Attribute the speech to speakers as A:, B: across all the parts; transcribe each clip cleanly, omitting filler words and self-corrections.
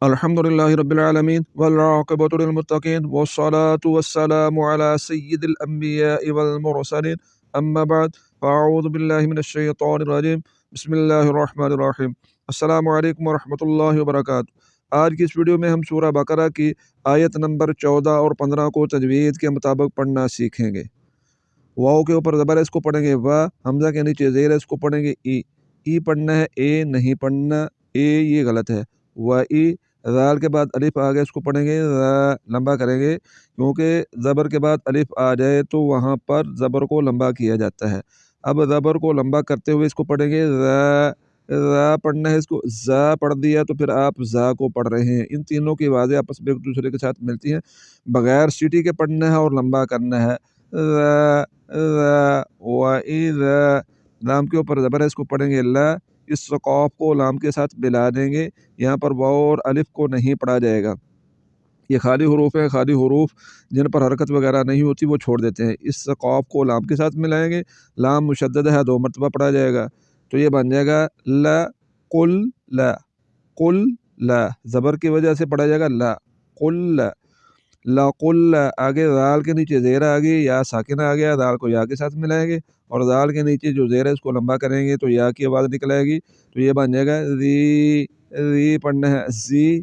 A: الحمدللہ رب العالمین والعاقبۃ للمتقین والصلاة والسلام علی سید الانبیاء والمرسلین اما بعد فاعوذ باللہ من الشیطان الرجیم بسم اللہ الرحمن الرحیم۔ السلام علیکم ورحمۃ اللہ وبرکاتہ۔ آج کی اس ویڈیو میں ہم سورہ بقرہ کی آیت نمبر 14 اور 15 کو تجوید کے مطابق پڑھنا سیکھیں گے۔ واو کے اوپر زبر ہے، اس کو پڑھیں گے وا، حمزہ کے نیچے زیر ہے، اس کو پڑھیں گے ای پڑھنا ہے، اے نہیں پڑھنا، اے یہ غلط ہے، و ای۔ ذال کے بعد الف آ گیا، اس کو پڑھیں گے ذا، لمبا کریں گے، کیونکہ زبر کے بعد الف آ جائے تو وہاں پر زبر کو لمبا کیا جاتا ہے۔ اب زبر کو لمبا کرتے ہوئے اس کو پڑھیں گے ذا، ذا پڑھنا ہے، اس کو ذا پڑھ دیا تو پھر آپ ذا کو پڑھ رہے ہیں۔ ان تینوں کی آوازیں آپس میں ایک دوسرے کے ساتھ ملتی ہیں، بغیر سیٹی کے پڑھنا ہے اور لمبا کرنا ہے۔ ذا ذا وَإِذَا، لام کے اوپر زبر ہے، اس کو پڑھیں گے لا، اس قاف کو لام کے ساتھ ملا دیں گے، یہاں پر واو اور الف کو نہیں پڑھا جائے گا۔ یہ خالی حروف ہیں، خالی حروف جن پر حرکت وغیرہ نہیں ہوتی وہ چھوڑ دیتے ہیں۔ اس قاف کو لام کے ساتھ ملائیں گے، لام مشدد ہے، 2 مرتبہ پڑھا جائے گا، تو یہ بن جائے گا لا قل لا، قل لا، زبر کی وجہ سے پڑھا جائے گا لا قل لا، لا قل لا۔ آگے ذال کے نیچے زیر آ گئی، یا ساکنہ آ گیا، ذال کو یا کے ساتھ ملائیں گے، اور ذال کے نیچے جو زیر ہے اس کو لمبا کریں گے تو یا کی آواز نکل آئے گی، تو یہ بن جائے گا زی، زی پڑھنا ہے، زی،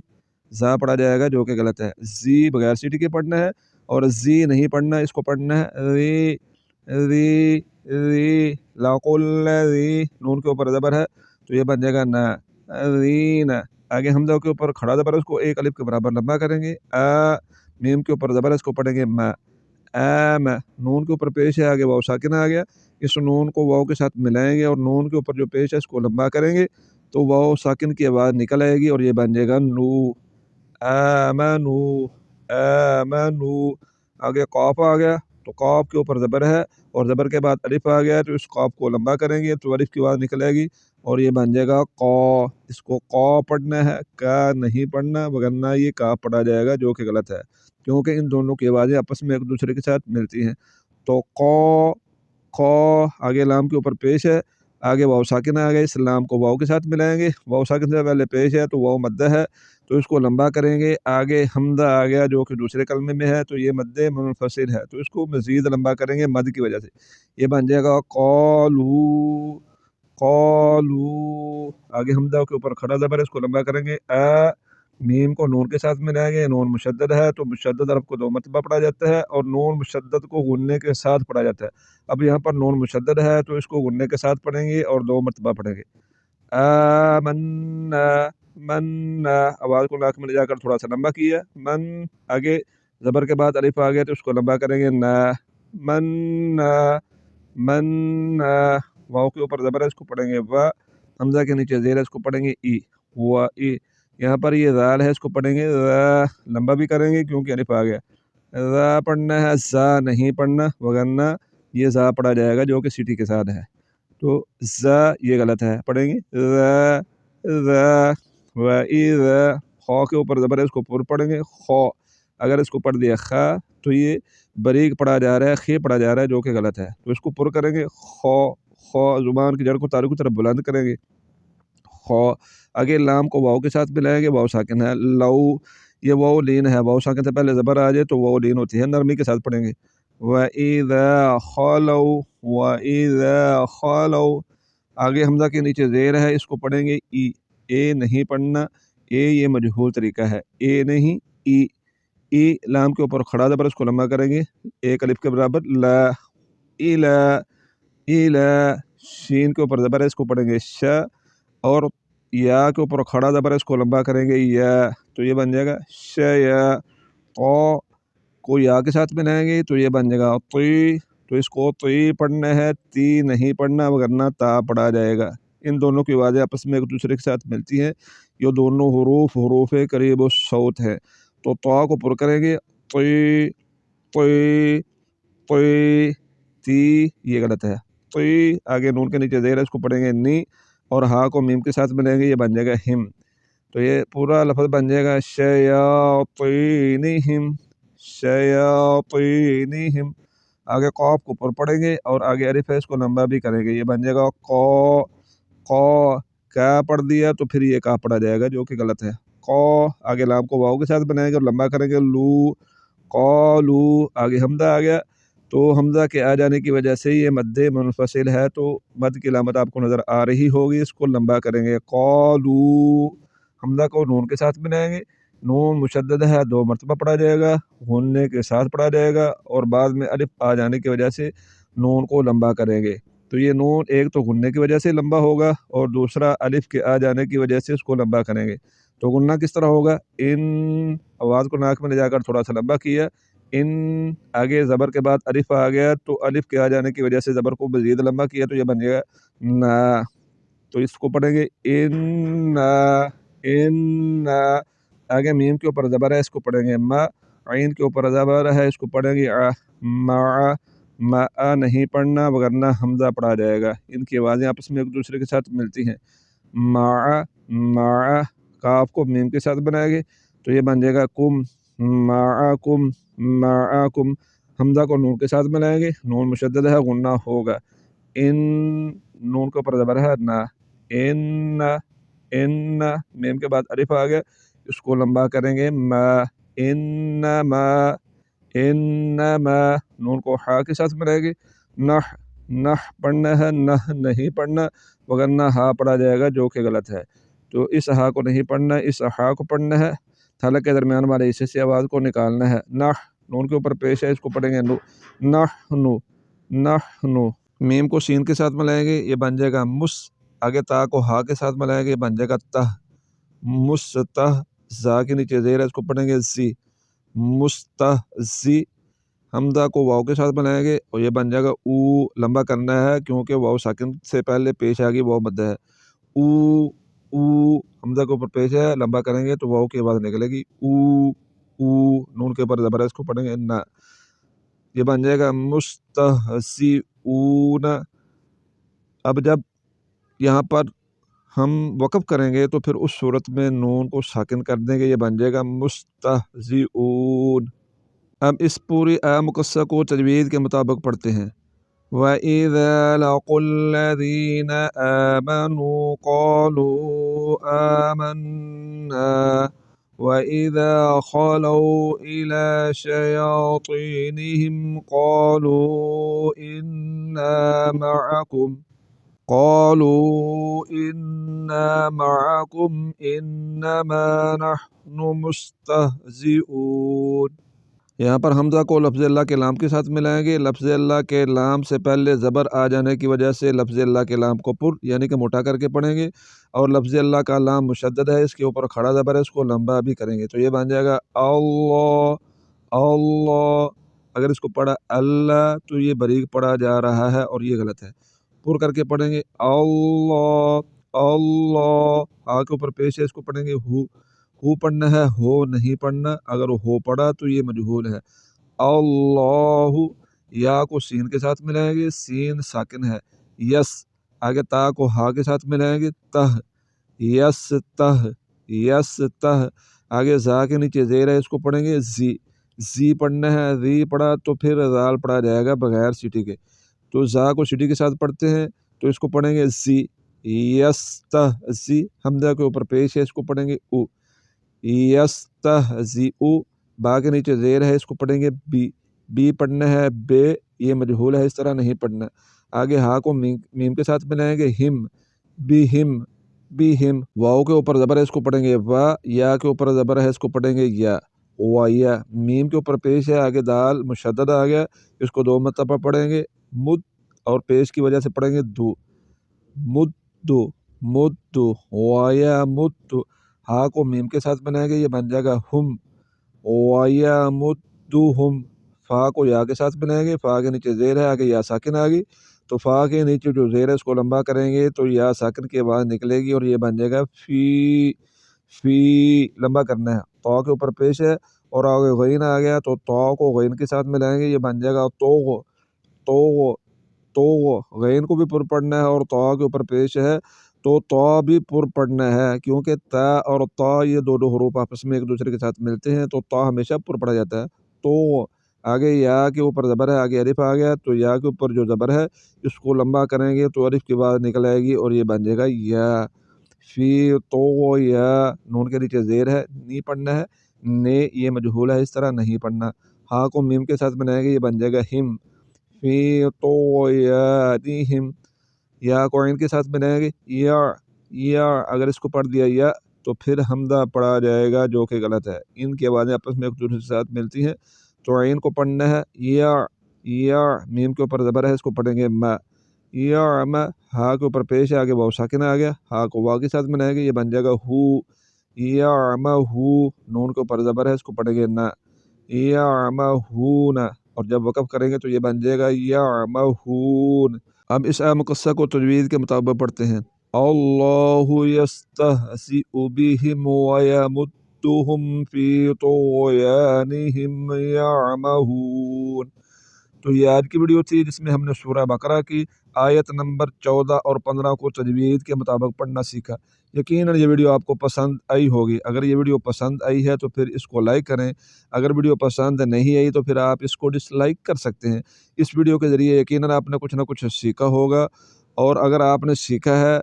A: زا پڑھا جائے گا جو کہ غلط ہے، زی بغیر سیٹی کے پڑھنا ہے، اور زی نہیں پڑھنا، اس کو پڑھنا ہے زی، زی، زی، لا قل زی، نون کے اوپر زبر ہے تو یہ بن جائے گا نا، زین۔ آگے حمزہ کے اوپر کھڑا زبر ہے، اس کو ایک الف کے برابر لمبا کریں گے، میم کے اوپر زبر ہے، اس کو پڑھیں گے ما، آم۔ نون کے اوپر پیش ہے، آگے واو ساکنہ آ گیا، اس نون کو واو کے ساتھ ملائیں گے اور نون کے اوپر جو پیش ہے اس کو لمبا کریں گے تو واو ساکن کی آواز نکل آئے گی اور یہ بن جائے گا نو، آمنو، آمنو۔ آگے قاف آ گیا تو قاف کے اوپر زبر ہے اور زبر کے بعد الف آ گیا تو اس قاف کو لمبا کریں گے تو الف کی آواز نکل آئے گی اور یہ بن جائے گا قا۔ اس کو قا پڑھنا ہے، کا نہیں پڑھنا، وگرنہ یہ کا پڑھا جائے گا جو کہ غلط ہے، کیونکہ ان دونوں کی آوازیں آپس میں ایک دوسرے کے ساتھ ملتی ہیں۔ تو قا، قا، آگے لام کے اوپر پیش ہے، آگے واو ساکنہ آ گیا، اس لام کو واو کے ساتھ ملائیں گے، واو ساکن سے پہلے پیش ہے تو واو مدہ ہے تو اس کو لمبا کریں گے، آگے حمزہ آ گیا جو کہ دوسرے کلمے میں ہے تو یہ مد منفصل ہے تو اس کو مزید لمبا کریں گے مد کی وجہ سے، یہ بن جائے گا قالو، قالو۔ آگے حمزہ کے اوپر کھڑا زبر ہے، اس کو لمبا کریں گے، میم کو نون کے ساتھ ملائیں گے، نون مشدد ہے تو مشدد حرف کو 2 مرتبہ پڑھا جاتا ہے اور نون مشدد کو غننے کے ساتھ پڑھا جاتا ہے۔ اب یہاں پر نون مشدد ہے تو اس کو غننے کے ساتھ پڑھیں گے اور 2 مرتبہ پڑھیں گے، آمنا، من، آواز کو ناک میں لے جا کر تھوڑا سا لمبا کیا، من، آگے زبر کے بعد الف آ گیا تو اس کو لمبا کریں گے نا، من، من، واو کے اوپر زبر ہے، اس کو پڑھیں گے وا، حمزہ کے نیچے زیر ہے، اس کو پڑھیں گے ای، و ای۔ یہاں پر یہ ذال ہے، اس کو پڑھیں گے ذا، لمبا بھی کریں گے کیونکہ الف آ گیا، ذا پڑھنا ہے، زا نہیں پڑھنا، وگرنہ یہ زا پڑھا جائے گا جو کہ سیٹی کے ساتھ ہے، تو زا یہ غلط ہے، پڑھیں گے ذا، ذا وَإِذَا۔ خو کے اوپر زبر ہے، اس کو پر پڑھیں گے خو، اگر اس کو پڑھ دیا خا تو یہ بریک پڑھا جا رہا ہے، خے پڑھا جا رہا ہے جو کہ غلط ہے، تو اس کو پر کریں گے خو، خو، زبان کی جڑ کو تاریخ کی طرف بلند کریں گے خو۔ آگے لام کو واو کے ساتھ ملائیں گے، واو ساکن ہے، لو، یہ واو لین ہے، واو ساکن سے پہلے زبر آ جائے تو واو لین ہوتی ہے، نرمی کے ساتھ پڑھیں گے وَإِذَا خَلَوْا، وَإِذَا خَلَوْا۔ آگے حمزہ کے نیچے زیر ہے، اس کو پڑھیں گے ای، اے نہیں پڑھنا، اے یہ مجہول طریقہ ہے، اے نہیں ای، ای لام کے اوپر کھڑا زبر، اس کو لمبا کریں گے ایک الف کے برابر، لا، ایلا، ایلا۔ شین کے اوپر زبر ہے، اس کو پڑھیں گے ش، اور یا کے اوپر کھڑا زبر ہے، اس کو لمبا کریں گے یا، تو یہ بن جائے گا ش یا، کو یا کے ساتھ ملائیں گے تو یہ بن جائے گا تی، تو اس کو تی پڑھنا ہے، تی نہیں پڑھنا، وگرنہ تا پڑھا جائے گا۔ ان دونوں کی آوازیں آپس میں ایک دوسرے کے ساتھ ملتی ہیں، یہ دونوں حروف قریب و صوت ہے، تو تا کو پر کریں گے تی، تی، تی، تی، یہ غلط ہے، تی، آگے نون کے نیچے زیر ہے، اس کو پڑھیں گے نی، اور ہا کو میم کے ساتھ ملیں گے، یہ بن جائے گا ہم، تو یہ پورا لفظ بن جائے گا شیاطینہم، شیاطینہم۔ آگے قاف کو پر پڑھیں گے اور آگے الف ہے، اس کو لمبا بھی کریں گے، یہ بن جائے گا قا، قا، کا پڑھ دیا تو پھر یہ کا پڑھا جائے گا جو کہ غلط ہے، قو، آگے لام کو واو کے ساتھ بنائیں گے اور لمبا کریں گے لو، قالو، آگے حمزہ آ گیا، تو حمزہ کے آ جانے کی وجہ سے یہ مد منفصل ہے، تو مد کی علامت آپ کو نظر آ رہی ہوگی، اس کو لمبا کریں گے قالو، حمزہ کو نون کے ساتھ بنائیں گے، نون مشدد ہے 2 مرتبہ پڑھا جائے گا، غننے کے ساتھ پڑھا جائے گا، اور بعد میں الف آ جانے کی وجہ سے نون کو لمبا کریں گے، تو یہ نون ایک تو غننے کی وجہ سے لمبا ہوگا اور دوسرا الف کے آ جانے کی وجہ سے اس کو لمبا کریں گے، تو غنہ کس طرح ہوگا، ان، آواز کو ناک میں لے جا کر تھوڑا سا لمبا کیا، ان، آگے زبر کے بعد الف آ گیا تو الف کے آ جانے کی وجہ سے زبر کو مزید لمبا کیا تو یہ بن جائے گا نا، تو اس کو پڑھیں گے ان، ان، آگے میم کے اوپر زبر ہے اس کو پڑھیں گے ما، عین کے اوپر زبر ہے اس کو پڑھیں گے ما نہیں پڑھنا ورنہ حمزہ پڑھا جائے گا، ان کی آوازیں آپس میں ایک دوسرے کے ساتھ ملتی ہیں، ما، کاف کو میم کے ساتھ بنائیں گے تو یہ بن جائے گا کم، معکم، حمزہ کو نون کے ساتھ بنائیں گے، نون مشدد ہے غنہ ہوگا، ان، نون کے اوپر زبر ہے نا، ان، میم کے بعد الف آ گیا اس کو لمبا کریں گے ما، انما، نون کو ہا کے ساتھ بنائیں گے، نہ پڑھنا ہے، نہ نہیں پڑھنا ورنہ ہا پڑھا جائے گا جو کہ غلط ہے، تو اس ہا کو نہیں پڑھنا، اس ہا کو پڑھنا ہے، حالانکہ کے درمیان والے حصے سے آواز کو نکالنا ہے، نون کے اوپر پیش ہے اس کو پڑھیں گے نحنو، میم کو سین کے ساتھ ملائیں گے یہ بن جائے گا آگے تا کو ہا کے ساتھ ملائیں گے یہ بن جائے گا مستہ، زا کے نیچے زیر ہے اس کو پڑھیں گے زی، مستہزی، حمزہ کو واو کے ساتھ بنائیں گے اور یہ بن جائے گا او، لمبا کرنا ہے کیونکہ واو ساکن سے پہلے پیش آ گئی واو مد ہے، او، حمزہ کے اوپر پیش ہے لمبا کریں گے تو واو کی آواز نکلے گی او، نون کے اوپر زبر ہے اس کو پڑھیں گے نا، یہ بن جائے گا مستہزئون، اب جب یہاں پر ہم وقف کریں گے تو پھر اس صورت میں نون کو ساکن کر دیں گے، یہ بن جائے گا مستہزئون، اب اس پوری مقصہ کو تجوید کے مطابق پڑھتے ہیں، وَإِذَا لَقُوا الَّذِينَ آمَنُوا قَالُوا آمَنَّا وَإِذَا خَلَوْا إِلَى شَيَاطِينِهِمْ قَالُوا إِنَّا مَعَكُمْ إِنَّمَا نَحْنُ مُسْتَهْزِئُونَ، یہاں پر حمزہ کو لفظ اللہ کے لام کے ساتھ ملائیں گے، لفظ اللہ کے لام سے پہلے زبر آ جانے کی وجہ سے لفظ اللہ کے لام کو پر یعنی کہ موٹا کر کے پڑھیں گے، اور لفظ اللہ کا لام مشدد ہے اس کے اوپر کھڑا زبر ہے اس کو لمبا بھی کریں گے، تو یہ بن جائے گا اللہ، اگر اس کو پڑھا اللہ تو یہ بریک پڑھا جا رہا ہے اور یہ غلط ہے، پر کر کے پڑھیں گے اللہ، آ کے اوپر پیش ہے اس کو پڑھیں گے ہو پڑھنا ہے، ہو نہیں پڑھنا، اگر ہو پڑھا تو یہ مجہول ہے، اللہ، یا کو سین کے ساتھ ملائیں گے، سین ساکن ہے، یس، آگے تا کو ہا کے ساتھ ملائیں گے یس تہ، آگے زا کے نیچے زیر ہے اس کو پڑھیں گے زی پڑھنا ہے، زی پڑھا تو پھر زال پڑھا جائے گا بغیر سیٹی کے، تو زا کو سیٹی کے ساتھ پڑھتے ہیں تو اس کو پڑھیں گے زی، یستہزی، حمزہ کے اوپر پیش ہے اس کو پڑھیں گے او، یستہزئو، با کے نیچے زیر ہے اس کو پڑھیں گے بی پڑھنا ہے، بے، یہ مجہول ہے اس طرح نہیں پڑھنا، آگے ہا کو میم کے ساتھ ملائیں گے بہم، واو کے اوپر زبر ہے اس کو پڑھیں گے وا، یا کے اوپر زبر ہے اس کو پڑھیں گے یا، میم کے اوپر پیش ہے آگے دال مشدد آ گیا اس کو 2 مرتبہ پڑھیں گے مد، اور پیش کی وجہ سے پڑھیں گے مد، وایا مد، ہا کو میم کے ساتھ بنائیں گے یہ بن جائے گا ہم، وایا مدہم، فا کو یا کے ساتھ بنائیں گے، فا کے نیچے زیر ہے آگے یا ساکن آ گئی تو فا کے نیچے جو زیر ہے اس کو لمبا کریں گے تو یا ساکن کی آواز نکلے گی اور یہ بن جائے گا فی، لمبا کرنا ہے، تو کے اوپر پیش ہے اور آگے غین آ گیا تو تو کو غین کے ساتھ ملائیں گے یہ بن جائے گا تو، غین کو بھی پر پڑھنا ہے اور تو کے اوپر پیش ہے تو بھی پر پڑھنا ہے کیونکہ تا اور تا یہ دو حروف آپس میں ایک دوسرے کے ساتھ ملتے ہیں تو تا ہمیشہ پر پڑھا جاتا ہے، تو آگے یا کے اوپر زبر ہے آگے الف آ گیا تو یا کے اوپر جو زبر ہے اس کو لمبا کریں گے تو الف کی آواز نکل آئے گی اور یہ بن جائے گا یا فی تو یا نون کے نیچے زیر ہے، نہیں پڑھنا ہے، نے یہ مجہول ہے، اس طرح نہیں پڑھنا۔ ہاں کو میم کے ساتھ بنائیں گے، یہ بن جائے گا ہم، فی طغیانہم۔ یا کو عین کے ساتھ بنائیں گے یا اگر اس کو پڑھ دیا یا تو پھر حمزہ پڑھا جائے گا جو کہ غلط ہے۔ ان کی آوازیں آپس میں ایک دوسرے کے ساتھ ملتی ہیں، تو عین کو پڑھنا ہے یا میم کے اوپر زبر ہے، اس کو پڑھیں گے ما، ہا کے اوپر پیش ہے، آگے واو ساکنہ آ گیا، ہا کو واو کے ساتھ بنائیں گے، یہ بن جائے گا ہو، نون کے اوپر زبر ہے، اس کو پڑھیں گے نا، اور جب وقف کریں گے تو یہ بن جائے گا یعمہون۔ اب اس آیہ مقصہ کو تجوید کے مطابق پڑھتے ہیں۔ اللہ یستہزئ بہم ویمدہم فی طغیانہم یعمہون۔ تو یہ آج کی ویڈیو تھی جس میں ہم نے سورہ بقرہ کی آیت نمبر 14 اور 15 کو تجوید کے مطابق پڑھنا سیکھا۔ یقیناً یہ ویڈیو آپ کو پسند آئی ہوگی۔ اگر یہ ویڈیو پسند آئی ہے تو پھر اس کو لائک کریں، اگر ویڈیو پسند نہیں آئی تو پھر آپ اس کو ڈس لائک کر سکتے ہیں۔ اس ویڈیو کے ذریعے یقیناً آپ نے کچھ نہ کچھ سیکھا ہوگا، اور اگر آپ نے سیکھا ہے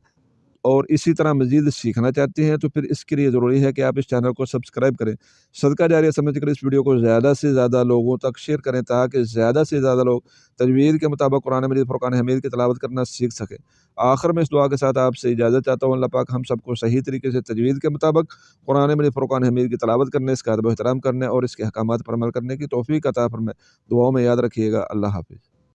A: اور اسی طرح مزید سیکھنا چاہتے ہیں تو پھر اس کے لیے ضروری ہے کہ آپ اس چینل کو سبسکرائب کریں۔ صدقہ جاریہ سمجھ کر اس ویڈیو کو زیادہ سے زیادہ لوگوں تک شیئر کریں تاکہ زیادہ سے زیادہ لوگ تجوید کے مطابق قرآن مجید فرقان حمید کی تلاوت کرنا سیکھ سکیں۔ آخر میں اس دعا کے ساتھ آپ سے اجازت چاہتا ہوں، اللہ پاک ہم سب کو صحیح طریقے سے تجوید کے مطابق قرآن مجید فرقان حمید کی تلاوت کرنے، اس کا ادب و احترام کرنے اور اس کے احکامات پر عمل کرنے کی توفیق عطا فرمائے۔ دعاؤں میں یاد رکھیے گا۔ اللہ حافظ۔